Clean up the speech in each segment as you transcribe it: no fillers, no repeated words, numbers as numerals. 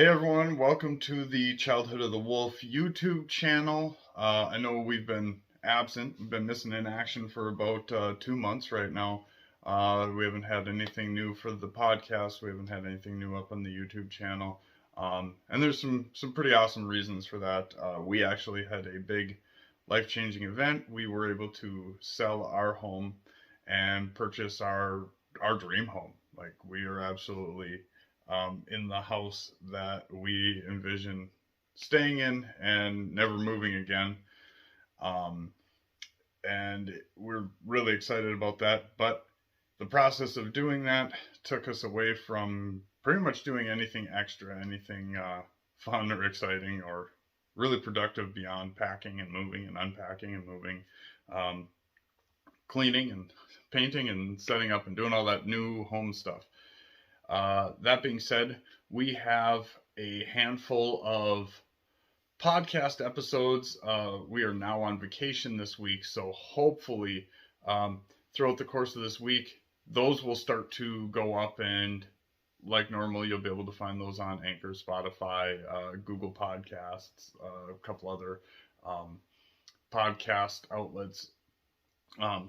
Hey everyone, welcome to the Childhood of the Wolf YouTube channel. I know we've been absent, we've been missing in action for about 2 months right now. We haven't had anything new for the podcast, we haven't had anything new up on the YouTube channel. And there's some pretty awesome reasons for that. We actually had a big life-changing event. We were able to sell our home and purchase our dream home. Like, we are absolutely in the house that we envision staying in and never moving again. Um, and we're really excited about that. But the process of doing that took us away from pretty much doing anything extra, anything fun or exciting or really productive beyond packing and moving and unpacking and moving, um, cleaning and painting and setting up and doing all that new home stuff. That being said, we have a handful of podcast episodes. We are now on vacation this week, so hopefully throughout the course of this week, those will start to go up, and like normal, you'll be able to find those on Anchor, Spotify, Google Podcasts, a couple other podcast outlets.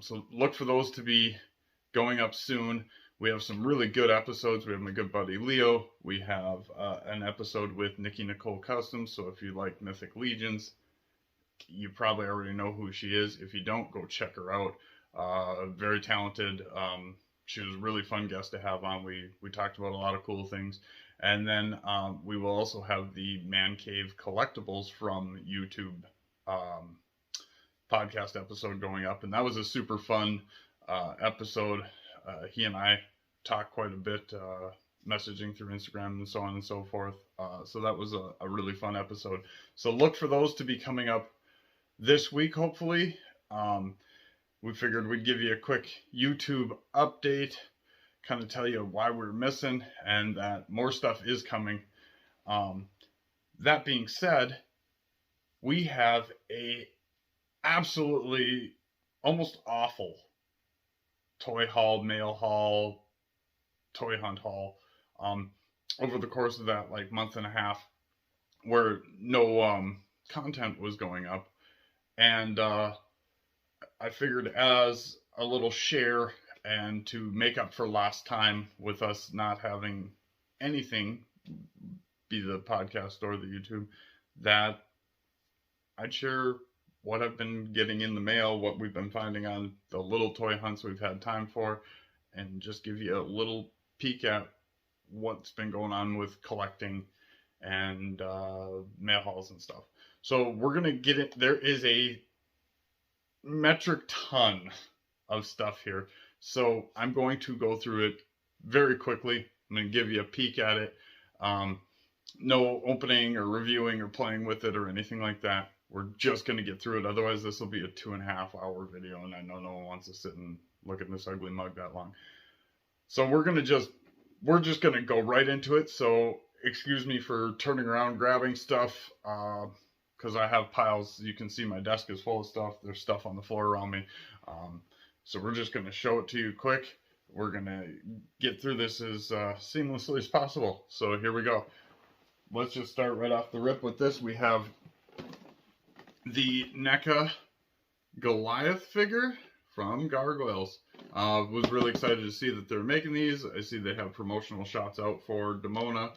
So look for those to be going up soon. We have some really good episodes. We have my good buddy Leo. We have an episode with Nikki Nicole Customs. So if you like Mythic Legions, you probably already know who she is. If you don't, go check her out. Very talented. She was a really fun guest to have on. We talked about a lot of cool things. And then we will also have the Man Cave Collectibles from YouTube podcast episode going up. And that was a super fun episode. He and I talked quite a bit, messaging through Instagram and so on and so forth. So that was a really fun episode. So look for those to be coming up this week, hopefully. We figured we'd give you a quick YouTube update, kind of tell you why we're missing and that more stuff is coming. That being said, we have a absolutely almost awful toy haul, mail haul, toy hunt haul over the course of that like month and a half, where no content was going up. And I figured, as a little share and to make up for last time with us not having anything, be the podcast or the YouTube, that I'd share what I've been getting in the mail, what we've been finding on the little toy hunts we've had time for, and just give you a little peek at what's been going on with collecting and mail hauls and stuff. So we're going to get it. There is a metric ton of stuff here. So I'm going to go through it very quickly. I'm going to give you a peek at it. No opening or reviewing or playing with it or anything like that. We're just going to get through it. Otherwise, this will be a 2.5-hour video, and I know no one wants to sit and look at this ugly mug that long. So we're just going to go right into it. So excuse me for turning around, grabbing stuff, because I have piles. You can see my desk is full of stuff. There's stuff on the floor around me. So we're just going to show it to you quick. We're going to get through this as seamlessly as possible. So here we go. Let's just start right off the rip with this. We have the NECA Goliath figure from Gargoyles. Was really excited to see that they're making these. I see they have promotional shots out for Demona.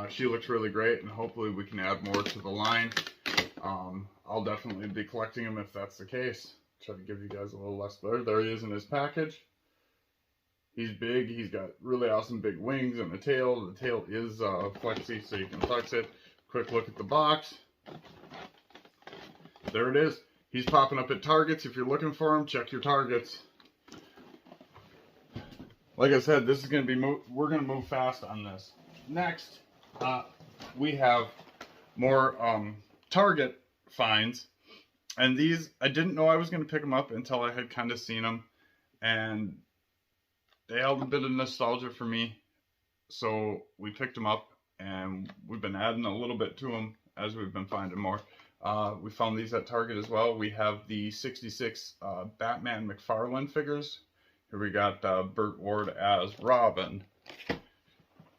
She looks really great, and hopefully we can add more to the line. I'll definitely be collecting them if that's the case. Try to give you guys a little less there. There he is in his package. He's big. He's got really awesome big wings and a tail. The tail is flexy, so you can flex it. Quick look at the box. There it is. He's popping up at Targets. If you're looking for him, check your Targets. Like I said, this is going to be we're going to move fast on this. Next, we have more Target finds. And these, I didn't know I was going to pick them up until I had kind of seen them. And they held a bit of nostalgia for me. So we picked them up, and we've been adding a little bit to them as we've been finding more. We found these at Target as well. We have the 66 Batman McFarlane figures. Here we got Burt Ward as Robin.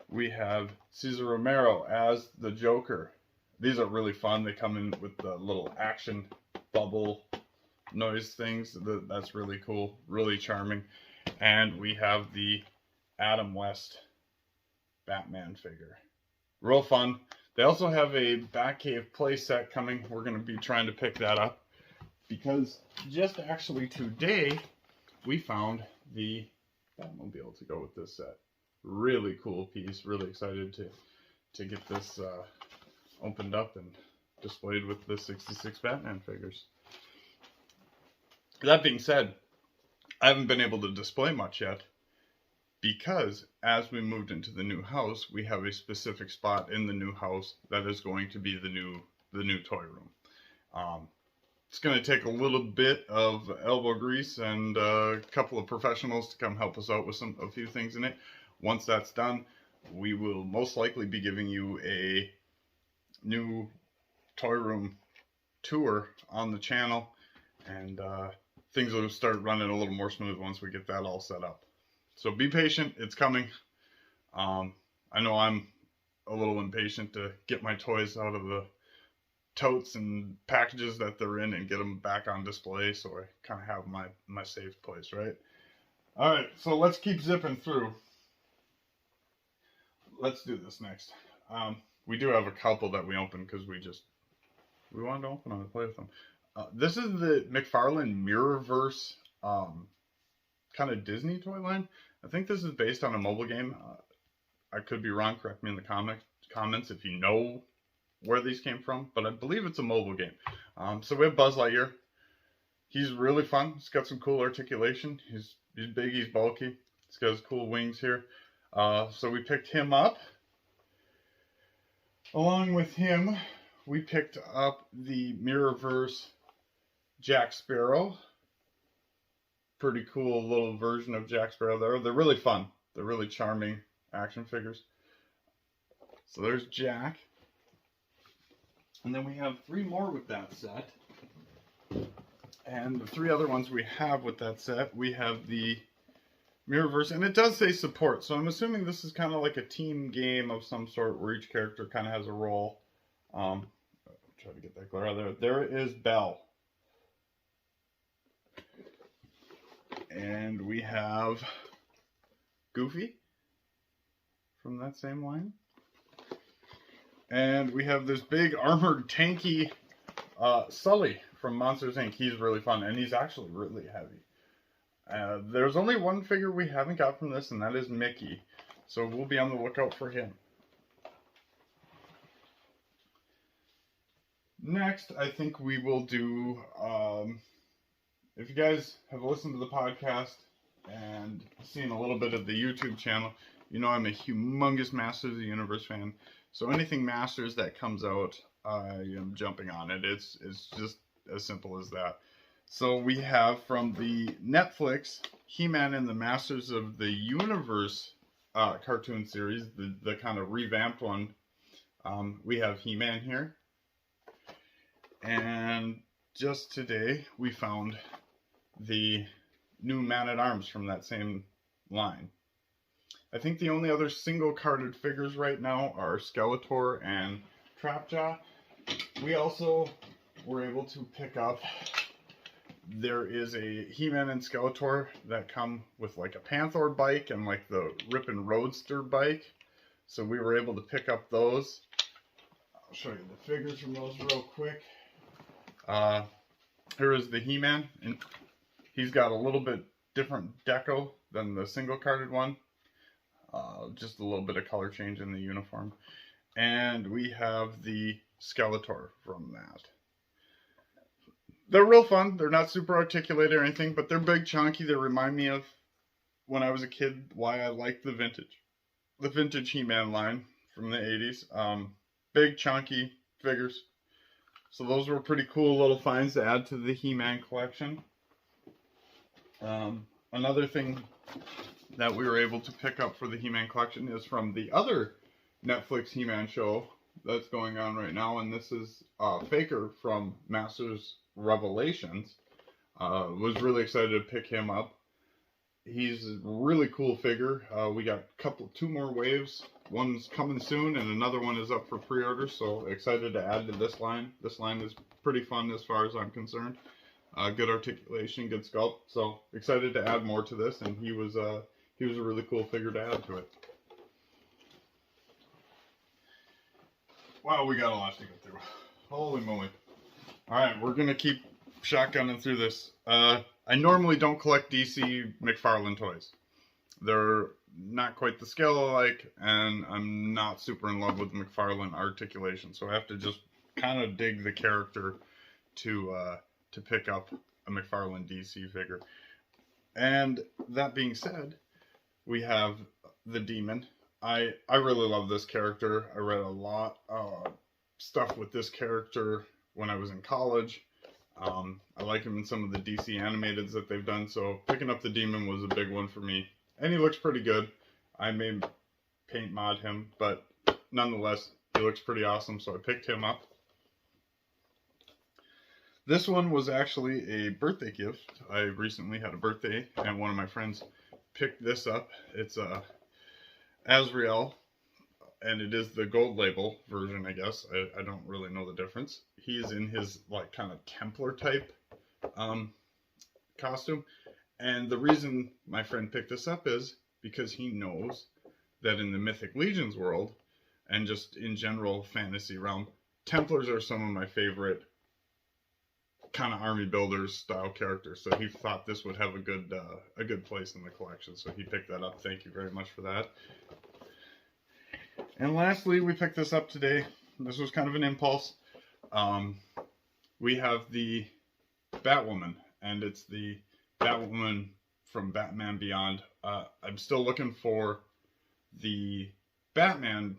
we have Cesar Romero as the Joker. These are really fun. They come in with the little action bubble noise things. That's really cool, really charming. And we have the Adam West Batman figure. Real fun. They also have a Batcave playset coming. We're going to be trying to pick that up because just actually today we found the Batmobile to go with this set. Really cool piece. Really excited to get this opened up and displayed with the 66 Batman figures. That being said, I haven't been able to display much yet because as we moved into the new house, we have a specific spot in the new house that is going to be the new toy room. It's going to take a little bit of elbow grease and a couple of professionals to come help us out with a few things in it. Once that's done, we will most likely be giving you a new toy room tour on the channel, and things will start running a little more smooth once we get that all set up. So be patient, it's coming. I know I'm a little impatient to get my toys out of the totes and packages that they're in and get them back on display, so I kind of have my safe place, right? Alright, so let's keep zipping through. Let's do this next. We do have a couple that we opened because we wanted to open them and play with them. This is the McFarlane Mirrorverse kind of Disney toy line. I think this is based on a mobile game. I could be wrong, correct me in the comments if you know where these came from, but I believe it's a mobile game. So we have Buzz Lightyear. He's really fun. He's got some cool articulation. He's big, he's bulky. He's got his cool wings here. So we picked him up. Along with him, we picked up the Mirrorverse Jack Sparrow. Pretty cool little version of Jack Sparrow there. They're really fun. They're really charming action figures. So there's Jack. And then we have 3 more with that set. And the 3 other ones we have with that set, we have the Mirrorverse, and it does say support, so I'm assuming this is kind of like a team game of some sort where each character kind of has a role. Try to get that clear out there. There is Belle. And we have Goofy from that same line. And we have this big armored tanky Sully from Monsters Inc. He's really fun, and he's actually really heavy. There's only one figure we haven't got from this, and that is Mickey. So we'll be on the lookout for him. Next, I think we will do, if you guys have listened to the podcast and seen a little bit of the YouTube channel, you know I'm a humongous Masters of the Universe fan. So anything Masters that comes out, I am jumping on it. It's just as simple as that. So we have from the Netflix He-Man and the Masters of the Universe cartoon series, the kind of revamped one. We have He-Man here. And just today we found the new Man-at-Arms from that same line. I think the only other single carded figures right now are Skeletor and Trapjaw. We also were able to pick up, there is a He-Man and Skeletor that come with like a Panther bike and like the Rippin' Roadster bike. So we were able to pick up those. I'll show you the figures from those real quick. Here is the He-Man, and he's got a little bit different deco than the single carded one. Just a little bit of color change in the uniform. And we have the Skeletor from that. They're real fun. They're not super articulated or anything, but they're big, chunky. They remind me of when I was a kid, why I liked the vintage He-Man line from the 80s. Big, chunky figures. So those were pretty cool little finds to add to the He-Man collection. Another thing that we were able to pick up for the He-Man collection is from the other Netflix He-Man show that's going on right now, and this is Faker from Masters Revelations. Was really excited to pick him up. He's a really cool figure. We got two more waves. One's coming soon, and another one is up for pre-order. So excited to add to this line. This line is pretty fun as far as I'm concerned. Good articulation, good sculpt. So excited to add more to this, and he was a really cool figure to add to it. Wow, we got a lot to go through. Holy moly! All right, we're gonna keep shotgunning through this. I normally don't collect DC McFarlane toys. They're not quite the scale I like, and I'm not super in love with McFarlane articulation, so I have to just kind of dig the character to pick up a McFarlane DC figure. And that being said, we have the Demon. I really love this character. I read a lot of stuff with this character when I was in college. I like him in some of the DC animateds that they've done, so picking up the Demon was a big one for me. And he looks pretty good. I may paint mod him, but nonetheless, he looks pretty awesome, so I picked him up. This one was actually a birthday gift. I recently had a birthday, and one of my friends picked this up. It's Azrael, and it is the gold label version, I guess. I don't really know the difference. He's in his like kind of Templar type costume, and the reason my friend picked this up is because he knows that in the Mythic Legions world, and just in general fantasy realm, Templars are some of my favorite kind of army builders style characters. So he thought this would have a good place in the collection. So he picked that up. Thank you very much for that. And lastly, we picked this up today. This was kind of an impulse. We have the Batwoman, and it's the Batwoman from Batman Beyond. I'm still looking for the Batman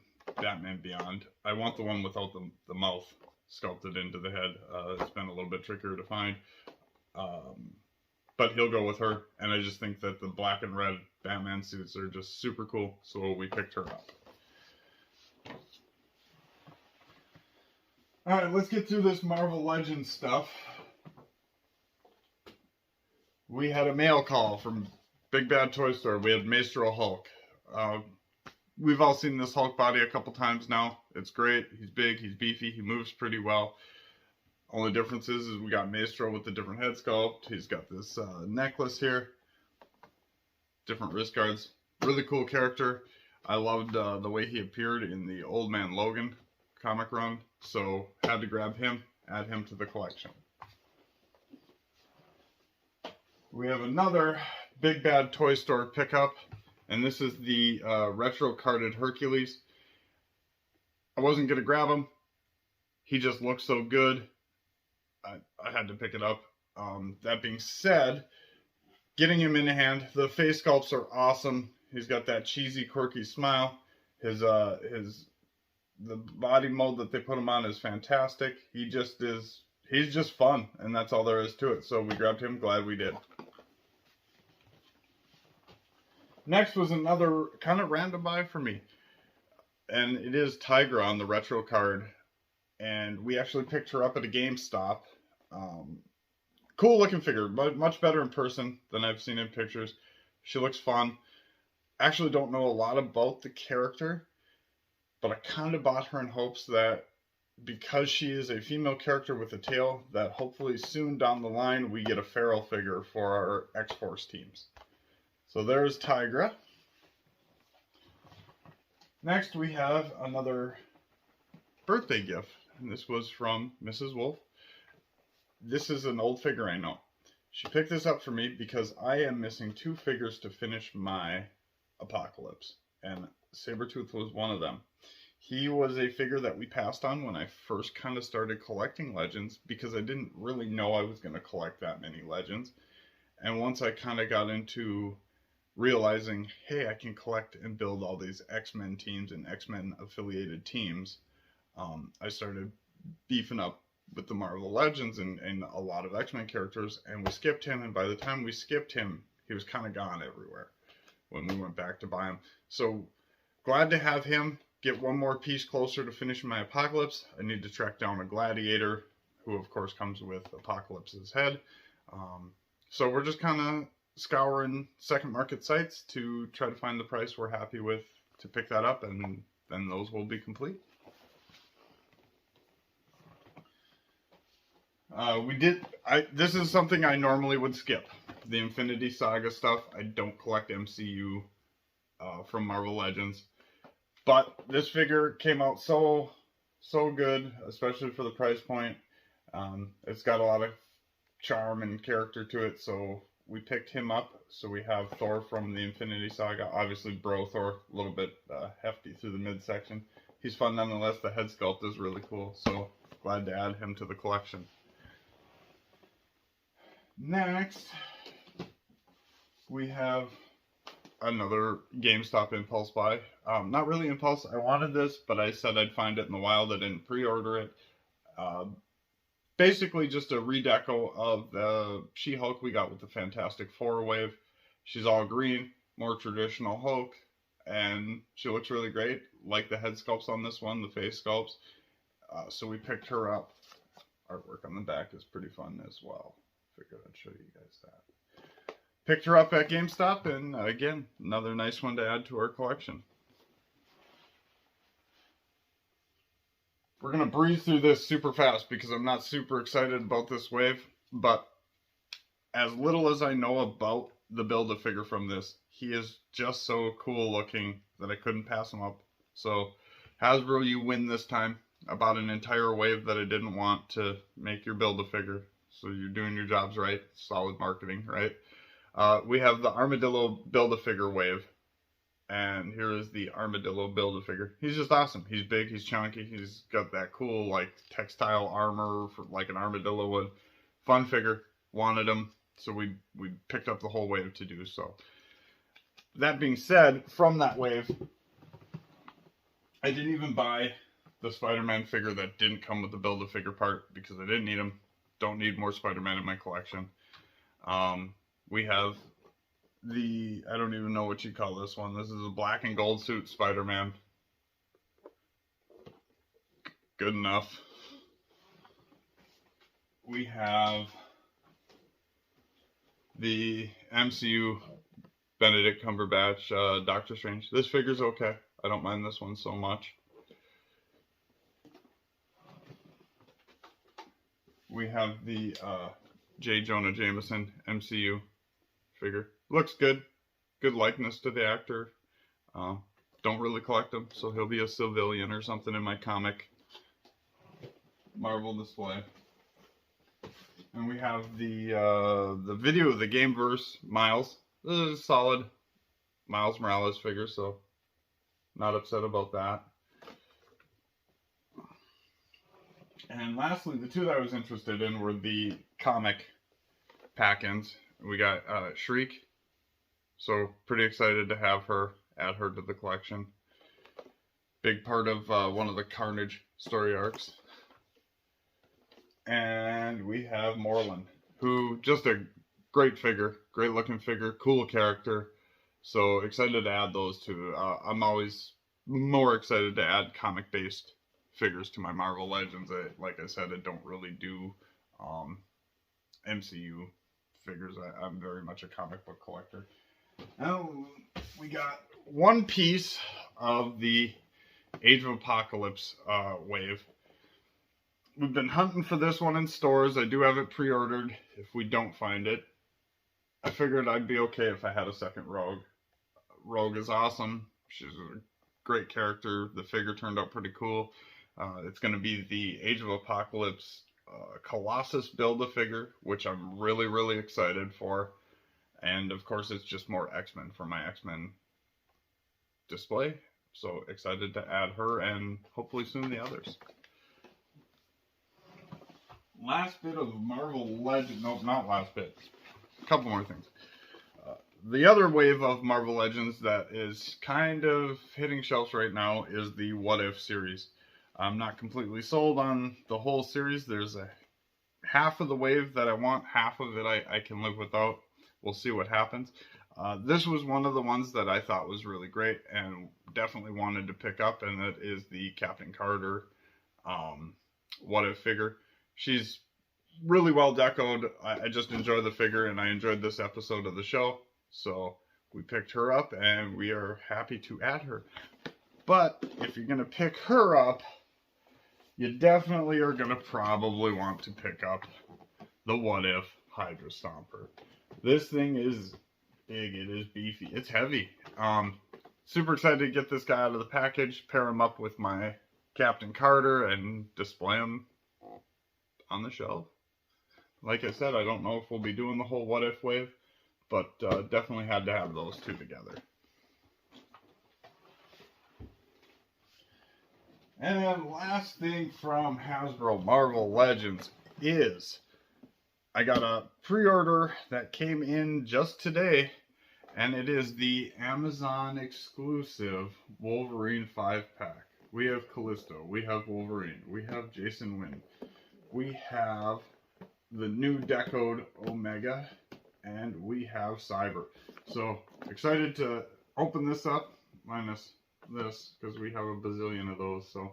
Beyond. I want the one without the mouth sculpted into the head. It's been a little bit trickier to find. But he'll go with her, and I just think that the black and red Batman suits are just super cool, so we picked her up. Alright, let's get through this Marvel Legends stuff. We had a mail call from Big Bad Toy Store. We had Maestro Hulk. We've all seen this Hulk body a couple times now. It's great. He's big, he's beefy, he moves pretty well. Only difference is we got Maestro with the different head sculpt. He's got this necklace here. Different wrist guards. Really cool character. I loved the way he appeared in the Old Man Logan comic run. So had to grab him, add him to the collection. We have another Big Bad Toy Store pickup. And this is the retro carded Hercules. I wasn't going to grab him. He just looked so good. I had to pick it up. That being said, getting him in hand, the face sculpts are awesome. He's got that cheesy, quirky smile. The body mold that they put him on is fantastic. He's just fun, and that's all there is to it. So we grabbed him. Glad we did. Next was another kind of random buy for me, and it is Tigra on the retro card, and we actually picked her up at a GameStop. Cool looking figure, but much better in person than I've seen in pictures. She looks fun. Actually don't know a lot about the character, but I kind of bought her in hopes that because she is a female character with a tail, that hopefully soon down the line we get a feral figure for our X-Force teams. So there's Tigra. Next we have another birthday gift, and this was from Mrs. Wolf. This is an old figure, I know. She picked this up for me because I am missing 2 figures to finish my Apocalypse, and Sabretooth was one of them. He was a figure that we passed on when I first kind of started collecting Legends, because I didn't really know I was going to collect that many Legends. And once I kind of got into realizing, hey, I can collect and build all these X-Men teams and X-Men affiliated teams, I started beefing up with the Marvel Legends and a lot of X-Men characters, and we skipped him, and by the time we skipped him, he was kind of gone everywhere when we went back to buy him. So glad to have him. Get one more piece closer to finishing my Apocalypse. I need to track down a Gladiator, who of course comes with Apocalypse's head. So we're just kind of scouring second market sites to try to find the price we're happy with to pick that up, and then those will be complete. This is something I normally would skip. The Infinity Saga stuff. I don't collect MCU from Marvel Legends. But this figure came out so good, especially for the price point. It's got a lot of charm and character to it, so we picked him up. So we have Thor from the Infinity Saga. Obviously, Bro Thor, a little bit hefty through the midsection. He's fun nonetheless. The head sculpt is really cool, so glad to add him to the collection. Next, we have another GameStop impulse buy. Not really impulse. I wanted this, but I said I'd find it in the wild. I didn't pre-order it. Basically just a redeco of the She-Hulk we got with the Fantastic Four wave. She's all green, more traditional Hulk, and she looks really great. Like the head sculpts on this one, the face sculpts. So we picked her up. Artwork on the back is pretty fun as well. Figured I'd show you guys that. Picked her up at GameStop, and again, another nice one to add to our collection. We're going to breeze through this super fast because I'm not super excited about this wave, but as little as I know about the Build-A-Figure from this, he is just so cool looking that I couldn't pass him up. So, Hasbro, you win this time. About an entire wave that I didn't want to make your Build-A-Figure. So you're doing your jobs right. Solid marketing, right? We have the Armadillo Build-A-Figure wave. And here is the Armadillo Build-A-Figure. He's just awesome. He's big, he's chunky, he's got that cool, like, textile armor for, like an armadillo would. Fun figure. Wanted him. So we picked up the whole wave to do so. That being said, from that wave, I didn't even buy the Spider-Man figure that didn't come with the Build-A-Figure part because I didn't need him. Don't need more Spider-Man in my collection. We have the, I don't even know what you call this one. This is a black and gold suit Spider-Man. Good enough. We have the MCU Benedict Cumberbatch Doctor Strange. This figure's okay. I don't mind this one so much. We have the J. Jonah Jameson MCU figure. Looks good. Good likeness to the actor. Don't really collect him, so he'll be a civilian or something in my comic Marvel display. And we have the video of the Gameverse Miles. This is a solid Miles Morales figure, so not upset about that. And lastly, the two that I was interested in were the comic pack-ins. We got Shriek, so pretty excited to have her, add her to the collection. Big part of one of the Carnage story arcs. And we have Morlun, who just a great figure, great looking figure, cool character. So excited to add those two. I'm always more excited to add comic-based figures to my Marvel Legends. Like I said, I don't really do MCU figures. I'm very much a comic book collector. Now we got one piece of the Age of Apocalypse wave. We've been hunting for this one in stores. I do have it pre-ordered if we don't find it. I figured I'd be okay if I had a second Rogue. Rogue is awesome. She's a great character. The figure turned out pretty cool. It's going to be the Age of Apocalypse Colossus Build-A-Figure, which I'm really, really excited for. And, of course, it's just more X-Men for my X-Men display. So, excited to add her and hopefully soon the others. Last bit of Marvel Legends. Nope, not last bit. A couple more things. The other wave of Marvel Legends that is kind of hitting shelves right now is the What If series. I'm not completely sold on the whole series. There's a half of the wave that I want, half of it I can live without. We'll see what happens. This was one of the ones that I thought was really great and definitely wanted to pick up, and that is the Captain Carter What If figure. She's really well decoed. I just enjoy the figure, and I enjoyed this episode of the show. So we picked her up, and we are happy to add her. But if you're going to pick her up, you definitely are going to probably want to pick up the What If Hydra Stomper. This thing is big. It is beefy. It's heavy. Super excited to get this guy out of the package, pair him up with my Captain Carter, and display him on the shelf. Like I said, I don't know if we'll be doing the whole What If wave, but definitely had to have those two together. And then last thing from Hasbro Marvel Legends is I got a pre-order that came in just today, and it is the Amazon exclusive Wolverine 5-pack. We have Callisto, we have Wolverine, we have Jason Wynn, we have the new Decode Omega, and we have Cyber. So excited to open this up, minus this, because we have a bazillion of those, so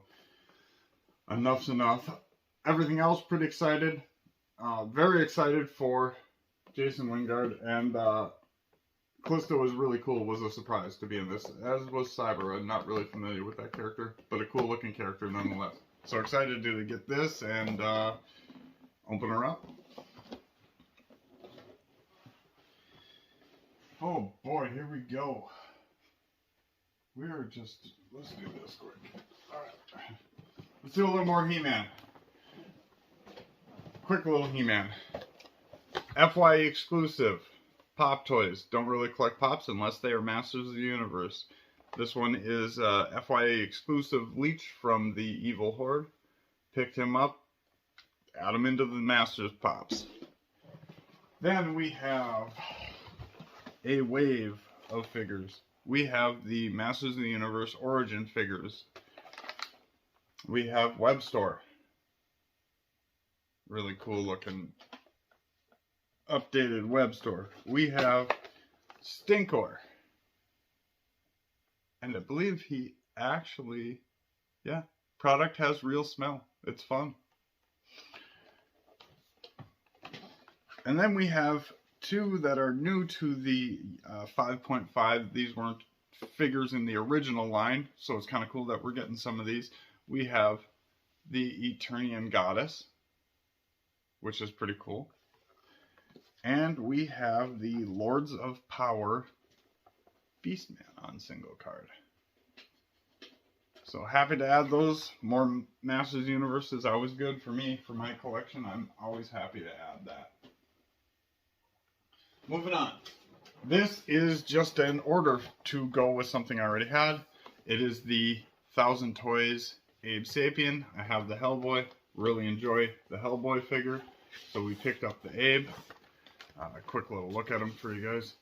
enough's enough. Everything else, pretty excited. Very excited for Jason Wingard, and Callisto was really cool. It was a surprise to be in this, as was Cyber. I'm not really familiar with that character, but a cool looking character nonetheless. So excited to get this and open her up. Oh boy, here we go. We are just, let's do this quick. Alright. Let's do a little more He-Man. Quick little He-Man. FYE exclusive. Pop toys. Don't really collect pops unless they are Masters of the Universe. This one is FYE exclusive Leech from the Evil Horde. Picked him up. Add him into the Masters pops. Then we have a wave of figures. We have the Masters of the Universe Origin figures. We have Web Store. Really cool looking updated Web Store. We have Stinkor. And I believe he actually, yeah, product has real smell. It's fun. And then we have two that are new to the 5.5. These weren't figures in the original line, so it's kind of cool that we're getting some of these. We have the Eternian Goddess, which is pretty cool. And we have the Lords of Power Beastman on single card. So happy to add those. More Masters Universe is always good for me, for my collection. I'm always happy to add that. Moving on. This is just an order to go with something I already had. It is the 1000 Toys Abe Sapien. I have the Hellboy. Really enjoy the Hellboy figure. So we picked up the Abe. A quick little look at him for you guys.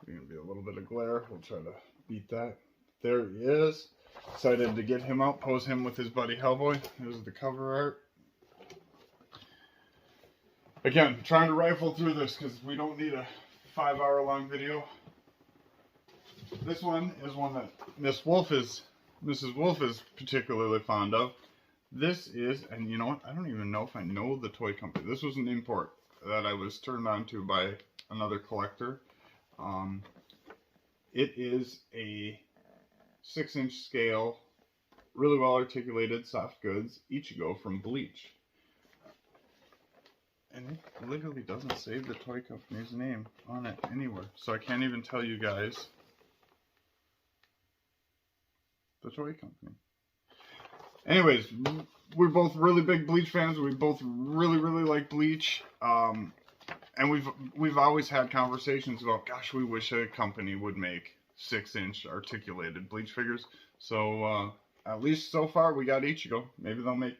There's going to be a little bit of glare. We'll try to beat that. There he is. Excited to get him out, pose him with his buddy Hellboy. Here's the cover art. Again, trying to rifle through this because we don't need a 5-hour long video. This one is one that Mrs. Wolf is particularly fond of. This is, and you know what? I don't even know if I know the toy company. This was an import that I was turned on to by another collector. It is a 6-inch scale, really well articulated soft goods Ichigo from Bleach. And it literally doesn't say the toy company's name on it anywhere. So I can't even tell you guys the toy company. Anyways, we're both really big Bleach fans. We both really like Bleach. And we've always had conversations about, gosh, we wish a company would make 6-inch articulated Bleach figures. So at least so far we got Ichigo. Maybe they'll make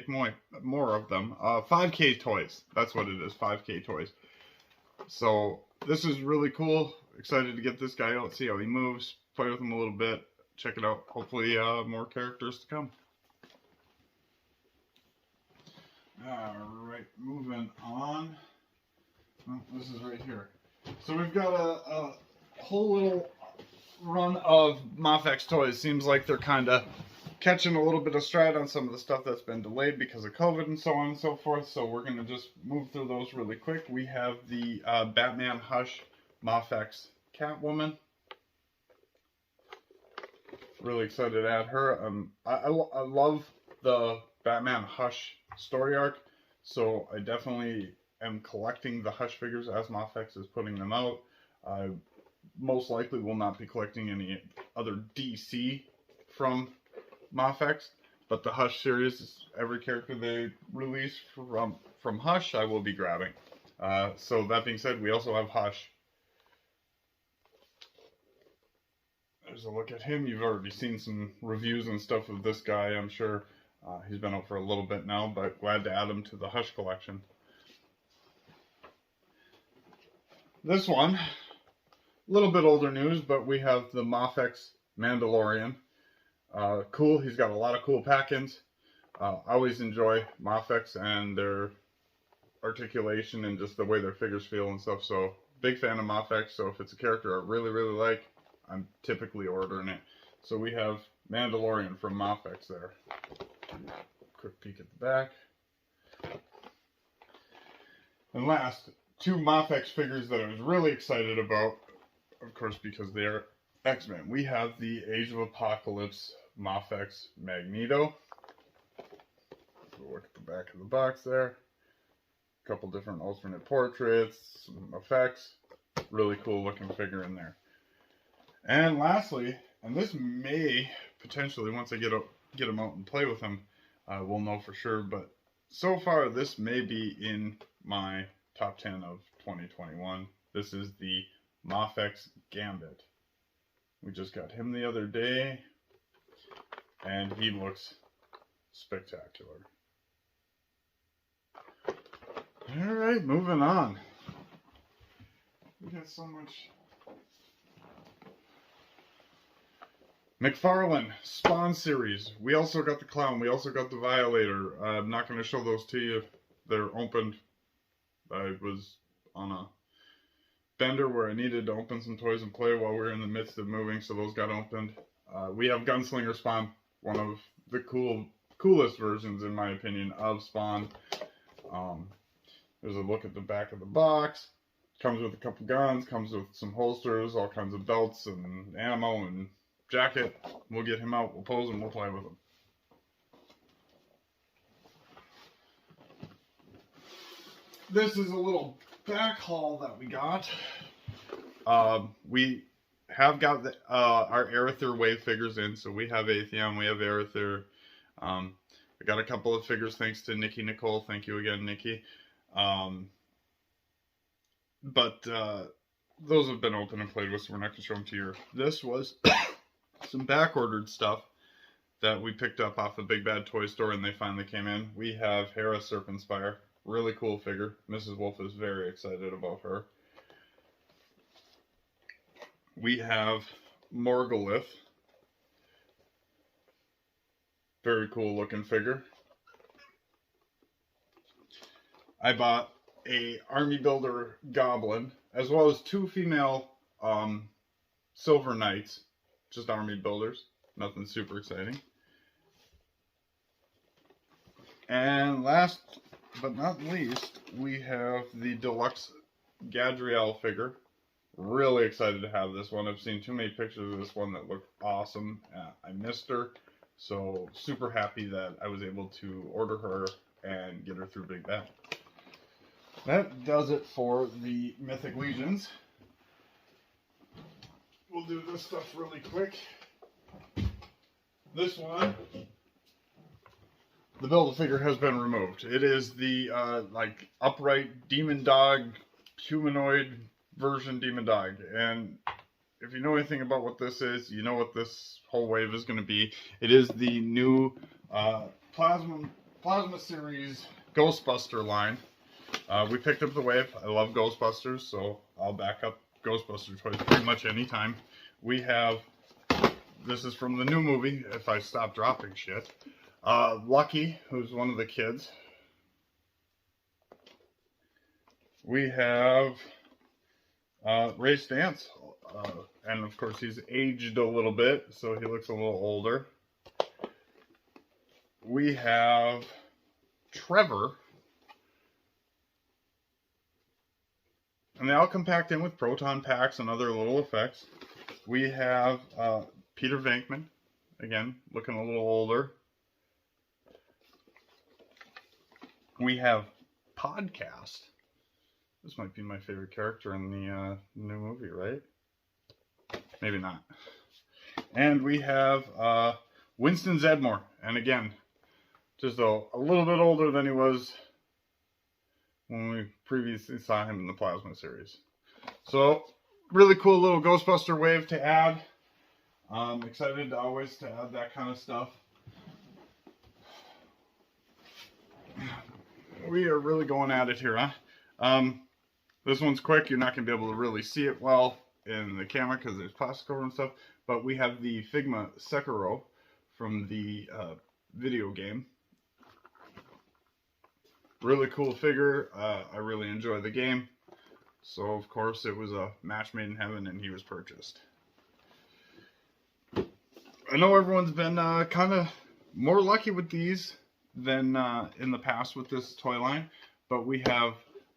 more of them. 5K toys. That's what it is. 5K toys. So this is really cool. Excited to get this guy out, see how he moves, play with him a little bit, check it out. Hopefully more characters to come. Alright, moving on. Oh, this is right here. So we've got a whole little run of Mafex toys. Seems like they're kind of catching a little bit of stride on some of the stuff that's been delayed because of COVID and so on and so forth. So we're going to just move through those really quick. We have the Batman Hush Mafex Catwoman. Really excited to add her. I love the Batman Hush story arc, so I definitely am collecting the Hush figures as Mafex is putting them out. I most likely will not be collecting any other DC from Mafex, but the Hush series, every character they release from Hush, I will be grabbing. So that being said, we also have Hush. There's a look at him. You've already seen some reviews and stuff of this guy, I'm sure. He's been out for a little bit now, but glad to add him to the Hush collection. This one, a little bit older news, but we have the Mafex Mandalorian. Cool, he's got a lot of cool pack-ins. I always enjoy Mafex and their articulation and just the way their figures feel and stuff, so big fan of Mafex, so if it's a character I really, really like, I'm typically ordering it. So we have Mandalorian from Mafex there. Quick peek at the back. And last, two Mafex figures that I was really excited about, of course, because they are X-Men. We have the Age of Apocalypse Mafex Magneto. Look at the back of the box there. A couple different alternate portraits, some effects. Really cool looking figure in there. And lastly, and this may potentially, once I get him out and play with him, we'll know for sure, but so far this may be in my top 10 of 2021. This is the Mafex Gambit. We just got him the other day, and he looks spectacular. Alright, moving on. We got so much. McFarlane Spawn series. We also got the Clown. We also got the Violator. I'm not going to show those to you. They're opened. I was on a bender where I needed to open some toys and play while we were in the midst of moving, so those got opened. We have Gunslinger Spawn, one of the coolest versions, in my opinion, of Spawn. There's a look at the back of the box. Comes with a couple guns, comes with some holsters, all kinds of belts and ammo and jacket. We'll get him out, we'll pose him, we'll play with him. This is a little back haul that we got. We have got our Aether wave figures in, so we have Atheon, we have Aether. I got a couple of figures thanks to Nikki Nicole. Thank you again, Nikki. But those have been opened and played with, so we're not going to show them to you. This was some back-ordered stuff that we picked up off the Big Bad Toy Store, and they finally came in. We have Hera Serpentspire. Really cool figure. Mrs. Wolf is very excited about her. We have Morgulith. Very cool looking figure. I bought a Army Builder Goblin, as well as two female Silver Knights. Just Army Builders. Nothing super exciting. And last but not least, we have the Deluxe Gadriel figure. Really excited to have this one. I've seen too many pictures of this one that look awesome. I missed her, so super happy that I was able to order her and get her through Big Bad. That does it for the Mythic Legions. We'll do this stuff really quick. This one, the Build-A-Figure has been removed. It is the like upright demon dog, humanoid version demon dog. And if you know anything about what this is, you know what this whole wave is going to be. It is the new Plasma Series Ghostbuster line. We picked up the wave. I love Ghostbusters, so I'll back up Ghostbuster toys pretty much anytime. We have, this is from the new movie, if I stop dropping shit. Lucky, who's one of the kids. We have Ray Stantz, and of course he's aged a little bit, so he looks a little older. we have Trevor. And they all come packed in with proton packs and other little effects. We have Peter Venkman, again, looking a little older. We have Podcast. This might be my favorite character in the new movie, right? Maybe not. And we have Winston Zeddemore. And again, just a little bit older than he was when we previously saw him in the Plasma series. So, really cool little Ghostbuster wave to add. I'm excited always to add that kind of stuff. We are really going at it here, huh? This one's quick. You're not going to be able to really see it well in the camera because there's plastic over and stuff. But we have the Figma Sekiro from the video game. Really cool figure. I really enjoy the game. So, of course, it was a match made in heaven and he was purchased. I know everyone's been kind of more lucky with these than in the past with this toy line. But we have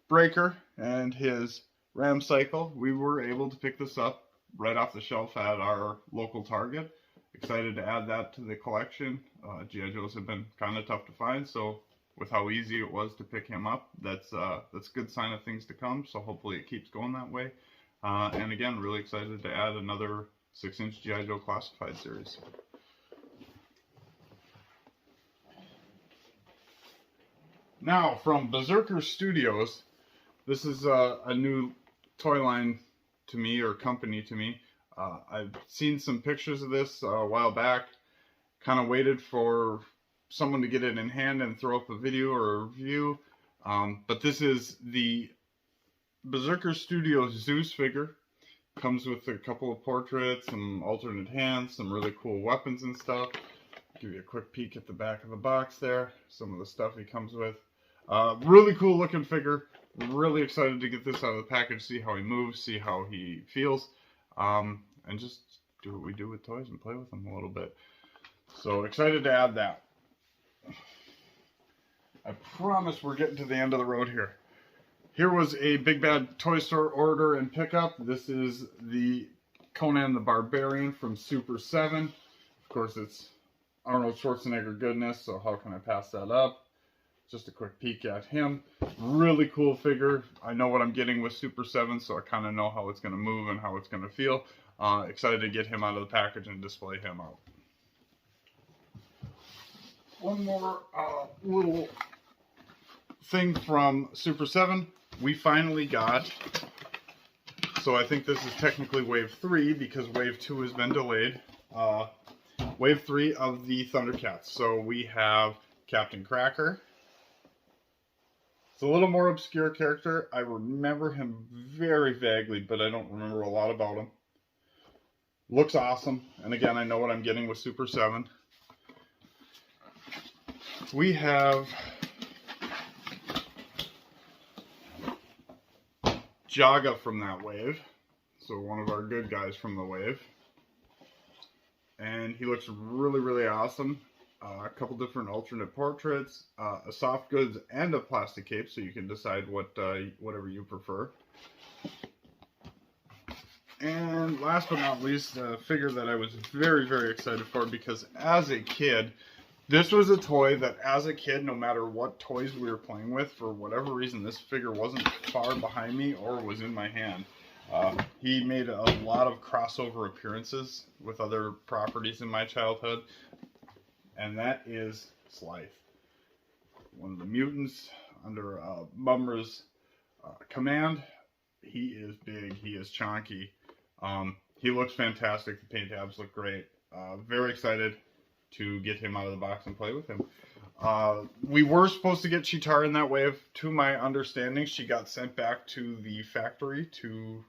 Breaker and his Ram Cycle. We were able to pick this up right off the shelf at our local Target. Excited to add that to the collection. G.I. Joes have been kind of tough to find, so with how easy it was to pick him up, that's a good sign of things to come, so hopefully it keeps going that way. And again, really excited to add another 6-inch G.I. Joe Classified series. Now, from Berserker Studios, this is a new toy line to me, or company to me. I've seen some pictures of this a while back, kind of waited for someone to get it in hand and throw up a video or a review. But this is the Berserker Studios Zeus figure. Comes with a couple of portraits, some alternate hands, some really cool weapons and stuff. Give you a quick peek at the back of the box there. Some of the stuff he comes with. Really cool looking figure. Really excited to get this out of the package, see how he moves, see how he feels. And just do what we do with toys and play with them a little bit. So excited to add that. I promise we're getting to the end of the road here. Here was a Big Bad Toy Store order and pickup. This is the Conan the Barbarian from Super 7. Of course, it's Arnold Schwarzenegger goodness, so how can I pass that up? Just a quick peek at him. Really cool figure. I know what I'm getting with Super 7, so I kind of know how it's going to move and how it's going to feel. Excited to get him out of the package and display him out. One more little thing from Super 7. We finally got, so I think this is technically Wave 3 because Wave 2 has been delayed. Wave 3 of the Thundercats. So we have Captain Cracker. It's a little more obscure character. I remember him very vaguely, but I don't remember a lot about him. Looks awesome. And again, I know what I'm getting with Super 7. We have Jaga from that wave. So one of our good guys from the wave. And he looks really, really awesome. A couple different alternate portraits, a soft goods and a plastic cape, so you can decide whatever you prefer. And last but not least, a figure that I was very, very excited for because as a kid, this was a toy that as a kid, no matter what toys we were playing with, for whatever reason, this figure wasn't far behind me or was in my hand. He made a lot of crossover appearances with other properties in my childhood. And that is Slythe. One of the mutants under Mumra's command. He is big. He is chonky. He looks fantastic. The paint tabs look great. Very excited to get him out of the box and play with him. We were supposed to get Cheetara in that wave. To my understanding, she got sent back to the factory to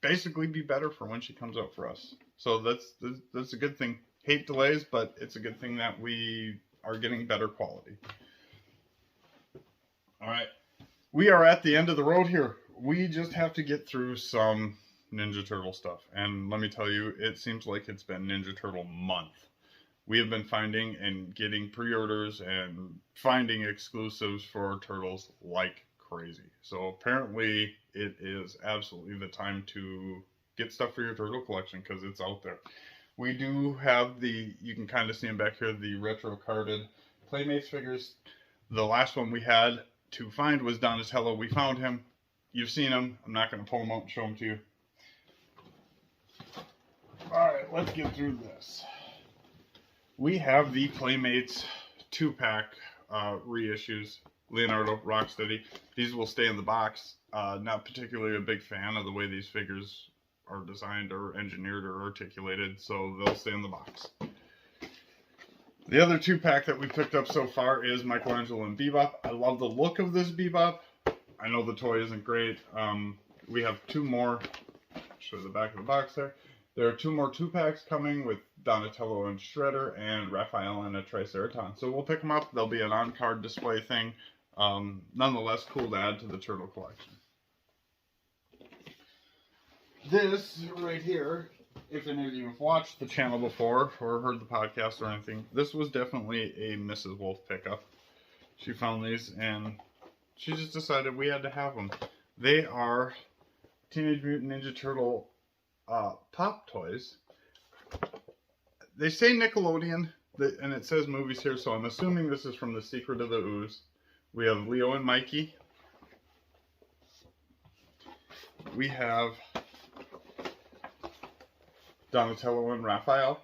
basically be better for when she comes out for us. So that's a good thing. Hate delays, but it's a good thing that we are getting better quality. Alright, we are at the end of the road here. We just have to get through some Ninja Turtle stuff. And let me tell you, it seems like it's been Ninja Turtle month. we have been finding and getting pre-orders and finding exclusives for Turtles like crazy. So apparently it is absolutely the time to get stuff for your Turtle collection because it's out there. We do have you can kind of see them back here, the retro carded Playmates figures. The last one we had to find was Donatello. We found him. You've seen him. I'm not going to pull him out and show him to you. Alright, let's get through this. We have the Playmates 2-pack reissues. Leonardo, Rocksteady. These will stay in the box. Not particularly a big fan of the way these figures are designed or engineered or articulated, so they'll stay in the box. The other 2-pack that we picked up so far is Michelangelo and Bebop. I love the look of this Bebop. I know the toy isn't great. We have 2 more. Show the back of the box there. There are 2 more 2-packs coming with Donatello and Shredder and Raphael and a Triceraton. So we'll pick them up. They'll be an on-card display thing. Nonetheless, cool to add to the Turtle collection. This right here, if any of you have watched the channel before or heard the podcast or anything, this was definitely a Mrs. Wolf pickup. She found these and she just decided we had to have them. They are Teenage Mutant Ninja Turtle pop toys. They say Nickelodeon, and it says movies here, so I'm assuming this is from The Secret of the Ooze. We have Leo and Mikey. We have Donatello and Raphael.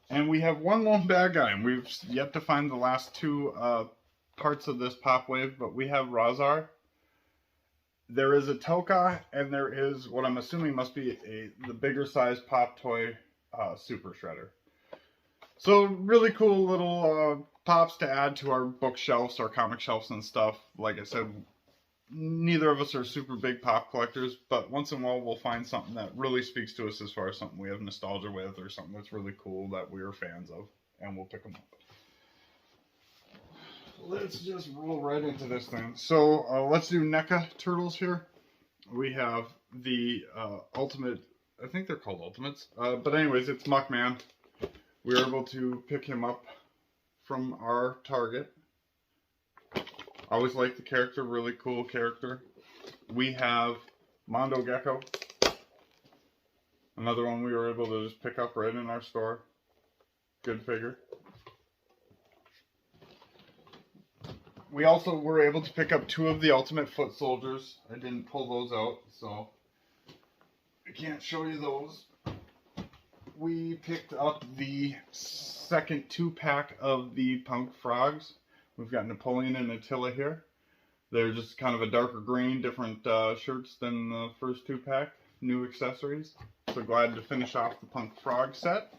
And we have one lone bad guy, and we've yet to find the last 2 parts of this pop wave, but we have Rahzar. There is a Toka, and there is what I'm assuming must be the bigger size pop toy Super Shredder. So really cool little pops to add to our bookshelves, our comic shelves and stuff. Like I said, neither of us are super big pop collectors, but once in a while we'll find something that really speaks to us as far as something we have nostalgia with or something that's really cool that we are fans of, and we'll pick them up. Let's just roll right into this thing. So let's do NECA Turtles here. We have the Ultimate, I think they're called Ultimates, but anyways, it's Muckman. We were able to pick him up from our Target. Always liked the character, really cool character. We have Mondo Gecko. Another one we were able to just pick up right in our store. Good figure. We also were able to pick up 2 of the Ultimate Foot Soldiers. I didn't pull those out, so I can't show you those. We picked up the second 2-pack of the Punk Frogs. We've got Napoleon and Attila here. They're just kind of a darker green, different shirts than the first 2-pack. New accessories. So glad to finish off the Punk Frog set.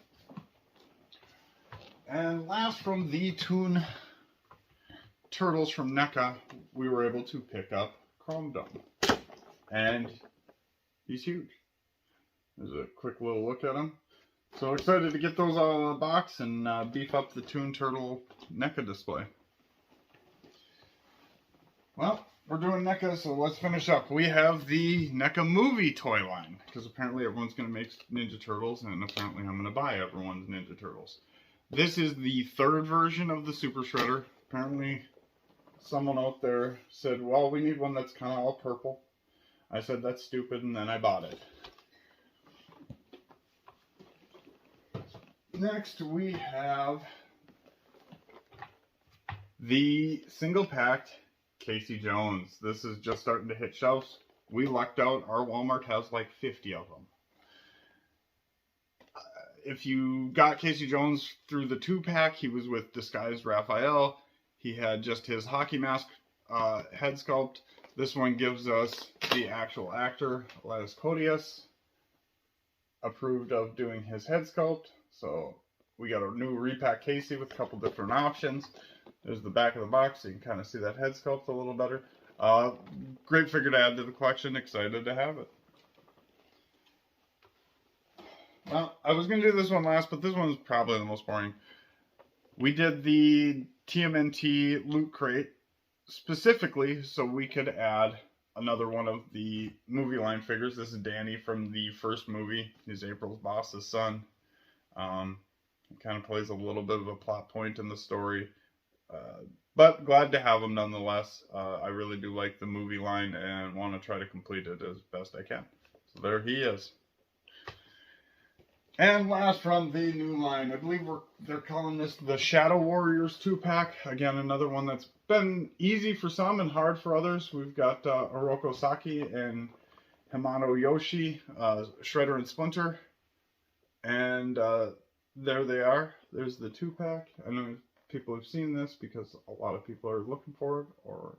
And last from the Toon Turtles from NECA, we were able to pick up Chrome Dome. And he's huge. There's a quick little look at him. So excited to get those out of the box and beef up the Toon Turtle NECA display. Well, we're doing NECA, so let's finish up. We have the NECA movie toy line, because apparently everyone's going to make Ninja Turtles, and apparently I'm going to buy everyone's Ninja Turtles. This is the 3rd version of the Super Shredder. Apparently someone out there said, well, we need one that's kind of all purple. I said, that's stupid, and then I bought it. Next, we have the single-packed Casey Jones. This is just starting to hit shelves. We lucked out. Our Walmart has like 50 of them. If you got Casey Jones through the 2-pack, he was with Disguised Raphael. He had just his hockey mask head sculpt. This one gives us the actual actor, Elias Koteas, approved of doing his head sculpt. So we got a new repack Casey with a couple different options. There's the back of the box, so you can kind of see that head sculpt a little better. Great figure to add to the collection. Excited to have it. Well, I was going to do this one last, but this one's probably the most boring. We did the TMNT Loot Crate specifically so we could add another one of the movie line figures. This is Danny from the first movie. He's April's boss's son. He kind of plays a little bit of a plot point in the story. But glad to have him nonetheless. I really do like the movie line and want to try to complete it as best I can. So there he is. And last from the new line, I believe they're calling this the Shadow Warriors 2-pack. Again, another one that's been easy for some and hard for others. We've got Oroku Saki and Himano Yoshi, Shredder and Splinter. And there they are. There's the 2-pack. I know people have seen this because a lot of people are looking for it. Or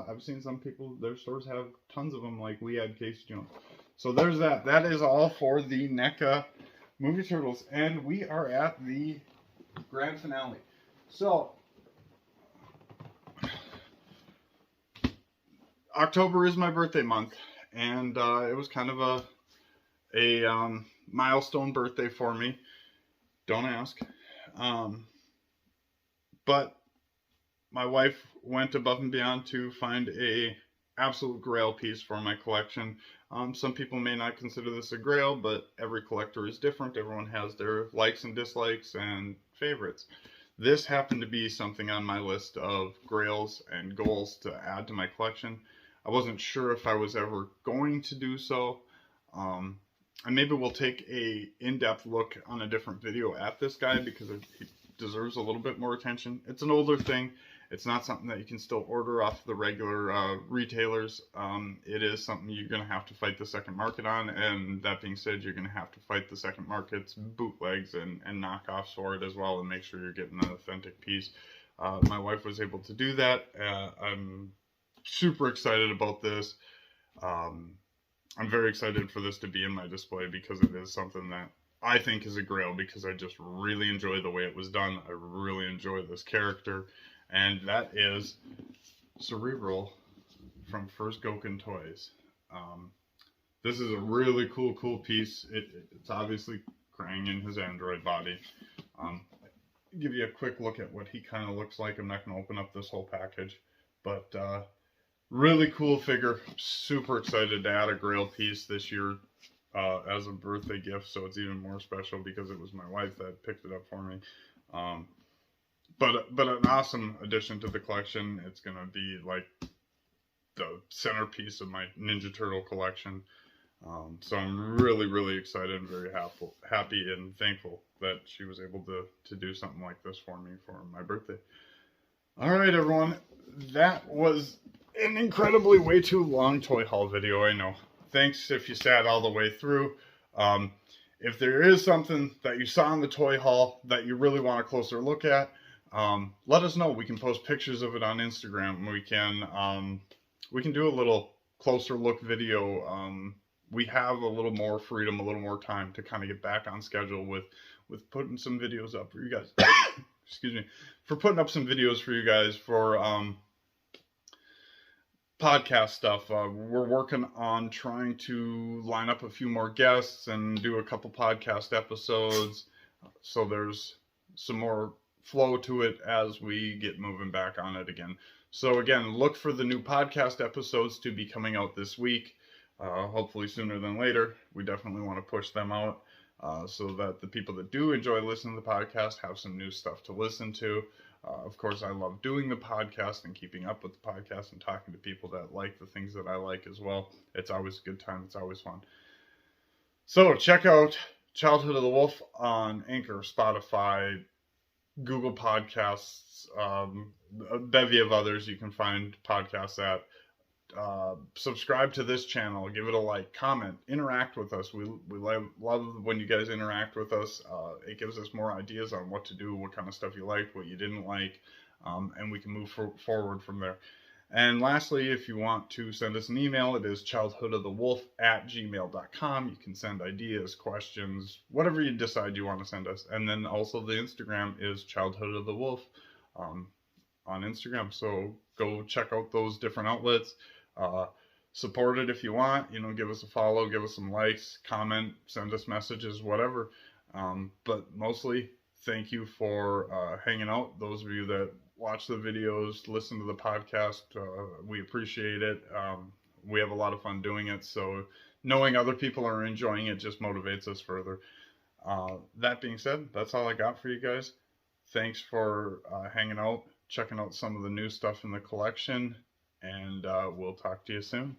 I've seen some people, their stores have tons of them, like we had Casey Jones. So there's that. That is all for the NECA Movie Turtles, and we are at the grand finale. So, October is my birthday month, and it was kind of a milestone birthday for me. Don't ask. But my wife went above and beyond to find a absolute grail piece for my collection. Some people may not consider this a grail, but every collector is different. Everyone has their likes and dislikes and favorites. This happened to be something on my list of grails and goals to add to my collection. I wasn't sure if I was ever going to do so. And maybe we'll take a in-depth look on a different video at this guy because he deserves a little bit more attention. It's an older thing. It's not something that you can still order off the regular retailers. It is something you're going to have to fight the second market on, and that being said, you're going to have to fight the second market's bootlegs and knockoffs for it as well, and make sure you're getting an authentic piece. My wife was able to do that. I'm super excited about this. I'm very excited for this to be in my display because it is something that I think is a grail, because I just really enjoy the way it was done. I really enjoy this character. And that is Cerebral from First Gouken Toys. This is a really cool piece. It's obviously Krang in his android body. Give you a quick look at what he kind of looks like. I'm not going to open up this whole package. But really cool figure. Super excited to add a grail piece this year as a birthday gift. So it's even more special because it was my wife that picked it up for me. But an awesome addition to the collection. It's going to be like the centerpiece of my Ninja Turtle collection. So I'm really excited and very happy and thankful that she was able to do something like this for me for my birthday. All right, everyone. That was an incredibly way too long toy haul video, I know. Thanks if you sat all the way through. If there is something that you saw in the toy haul that you really want a closer look at, let us know. We can post pictures of it on Instagram. We can do a little closer look video. We have a little more freedom, a little more time to kind of get back on schedule with putting some videos up for you guys. Excuse me, for putting up some videos for you guys for podcast stuff. We're working on trying to line up a few more guests and do a couple podcast episodes, so there's some more flow to it as we get moving back on it again. So again, look for the new podcast episodes to be coming out this week, hopefully sooner than later. We definitely want to push them out so that the people that do enjoy listening to the podcast have some new stuff to listen to. Of course, I love doing the podcast and keeping up with the podcast and talking to people that like the things that I like as well. It's always a good time. It's always fun. So check out Childhood of the Wolf on Anchor, Spotify, Google Podcasts, a bevy of others you can find podcasts at. Subscribe to this channel, give it a like, comment, interact with us. We love when you guys interact with us. It gives us more ideas on what to do, what kind of stuff you liked, what you didn't like, and we can move forward from there. And lastly, if you want to send us an email, it is childhoodofthewolf@gmail.com. You can send ideas, questions, whatever you decide you want to send us. And then also the Instagram is Childhood of the Wolf on Instagram. So go check out those different outlets. Support it if you want. Give us a follow, give us some likes, comment, send us messages, whatever. But mostly, thank you for hanging out. Those of you that watch the videos, listen to the podcast, we appreciate it. we have a lot of fun doing it. So knowing other people are enjoying it just motivates us further. That being said, that's all I got for you guys. Thanks for hanging out, checking out some of the new stuff in the collection, and we'll talk to you soon.